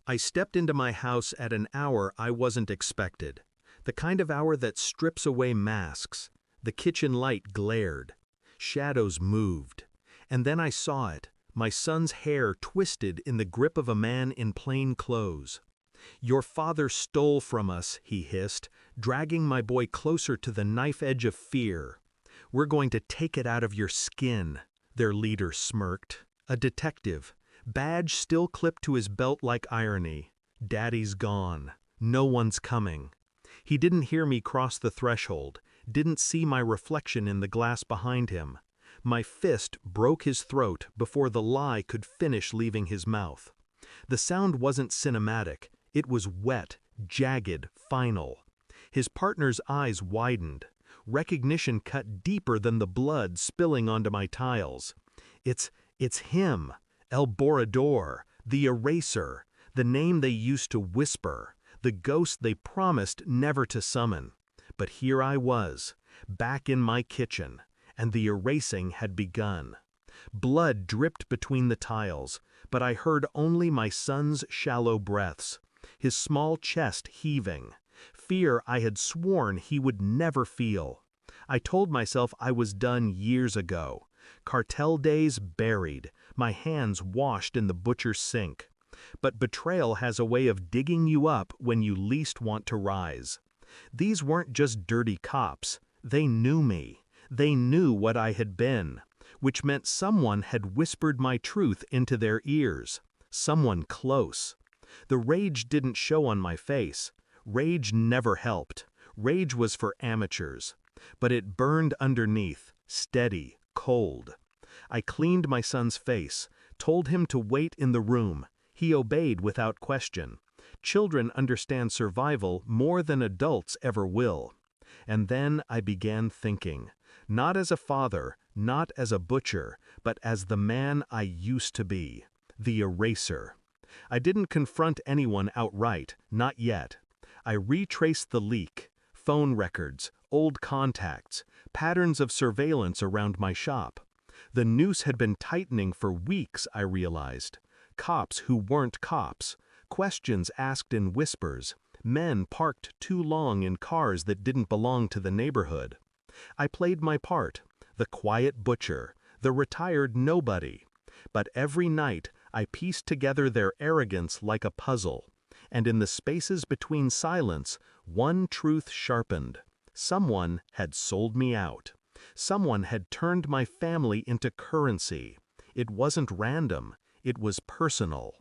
I stepped into my house at an hour I wasn't expected. The kind of hour that strips away masks. The kitchen light glared. Shadows moved. And then I saw it, my son's hair twisted in the grip of a man in plain clothes. "Your father stole from us," he hissed, dragging my boy closer to the knife edge of fear. "We're going to take it out of your skin," their leader smirked. A detective, badge still clipped to his belt like irony. Daddy's gone. No one's coming. He didn't hear me cross the threshold, didn't see my reflection in the glass behind him. My fist broke his throat before the lie could finish leaving his mouth. The sound wasn't cinematic, it was wet, jagged, final. His partner's eyes widened. Recognition cut deeper than the blood spilling onto my tiles. It's him, El Borrador, the eraser, the name they used to whisper, the ghost they promised never to summon. But here I was, back in my kitchen, and the erasing had begun. Blood dripped between the tiles, but I heard only my son's shallow breaths, his small chest heaving, fear I had sworn he would never feel. I told myself I was done years ago. Cartel days buried, my hands washed in the butcher's sink. But betrayal has a way of digging you up when you least want to rise. These weren't just dirty cops, they knew me. They knew what I had been, which meant someone had whispered my truth into their ears. Someone close. The rage didn't show on my face. Rage never helped. Rage was for amateurs. But it burned underneath, steady, cold. I cleaned my son's face, told him to wait in the room. He obeyed without question. Children understand survival more than adults ever will. And then I began thinking, not as a father, not as a butcher, but as the man I used to be, the eraser. I didn't confront anyone outright, not yet. I retraced the leak, phone records, old contacts, patterns of surveillance around my shop. The noose had been tightening for weeks, I realized. Cops who weren't cops, questions asked in whispers, men parked too long in cars that didn't belong to the neighborhood. I played my part, the quiet butcher, the retired nobody. But every night I pieced together their arrogance like a puzzle. And in the spaces between silence, one truth sharpened. Someone had sold me out. Someone had turned my family into currency. It wasn't random, it was personal.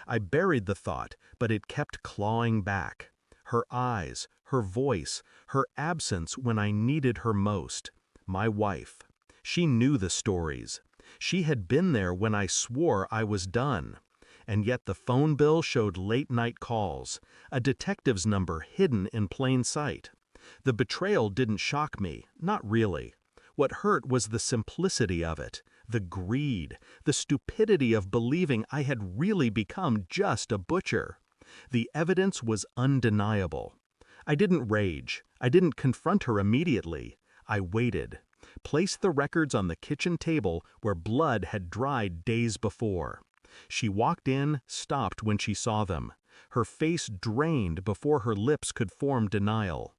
I buried the thought, but it kept clawing back. Her eyes, her voice, her absence when I needed her most. My wife. She knew the stories. She had been there when I swore I was done. And yet the phone bill showed late-night calls, a detective's number hidden in plain sight. The betrayal didn't shock me, not really. What hurt was the simplicity of it, the greed, the stupidity of believing I had really become just a butcher. The evidence was undeniable. I didn't rage. I didn't confront her immediately. I waited, placed the records on the kitchen table where blood had dried days before. She walked in, stopped when she saw them. Her face drained before her lips could form denial.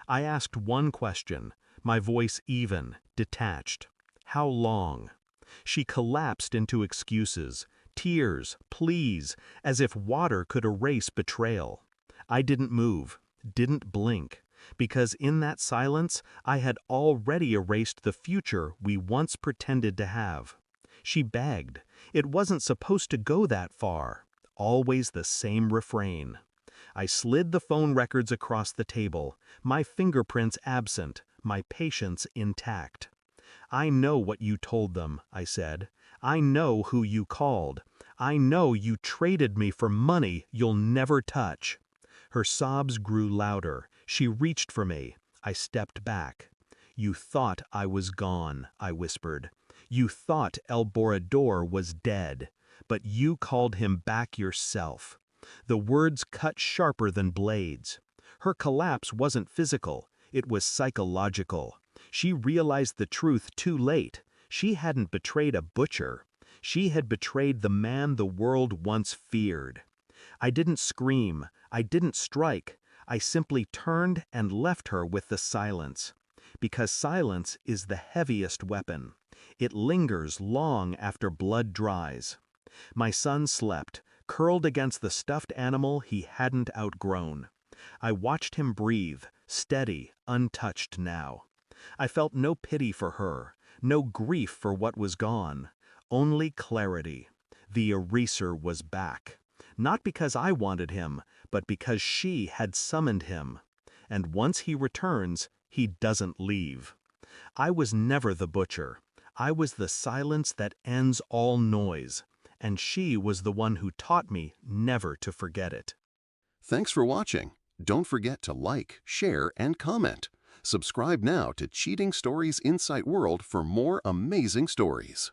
I asked one question, my voice even, detached. How long? She collapsed into excuses, tears, pleas, as if water could erase betrayal. I didn't move, didn't blink, because in that silence I had already erased the future we once pretended to have. She begged. It wasn't supposed to go that far. Always the same refrain. I slid the phone records across the table, my fingerprints absent, my patience intact. "I know what you told them," I said. "I know who you called. I know you traded me for money you'll never touch." Her sobs grew louder. She reached for me. I stepped back. "You thought I was gone," I whispered. "You thought El Borrador was dead, but you called him back yourself." The words cut sharper than blades. Her collapse wasn't physical, it was psychological. She realized the truth too late. She hadn't betrayed a butcher. She had betrayed the man the world once feared. I didn't scream, I didn't strike, I simply turned and left her with the silence. Because silence is the heaviest weapon. It lingers long after blood dries. My son slept, curled against the stuffed animal he hadn't outgrown. I watched him breathe, steady, untouched now. I felt no pity for her, no grief for what was gone, only clarity. The eraser was back. Not because I wanted him, but because she had summoned him. And once he returns, he doesn't leave. I was never the butcher. I was the silence that ends all noise. And she was the one who taught me never to forget it. Thanks for watching. Don't forget to like, share, and comment. Subscribe now to Cheating Stories Insight World for more amazing stories.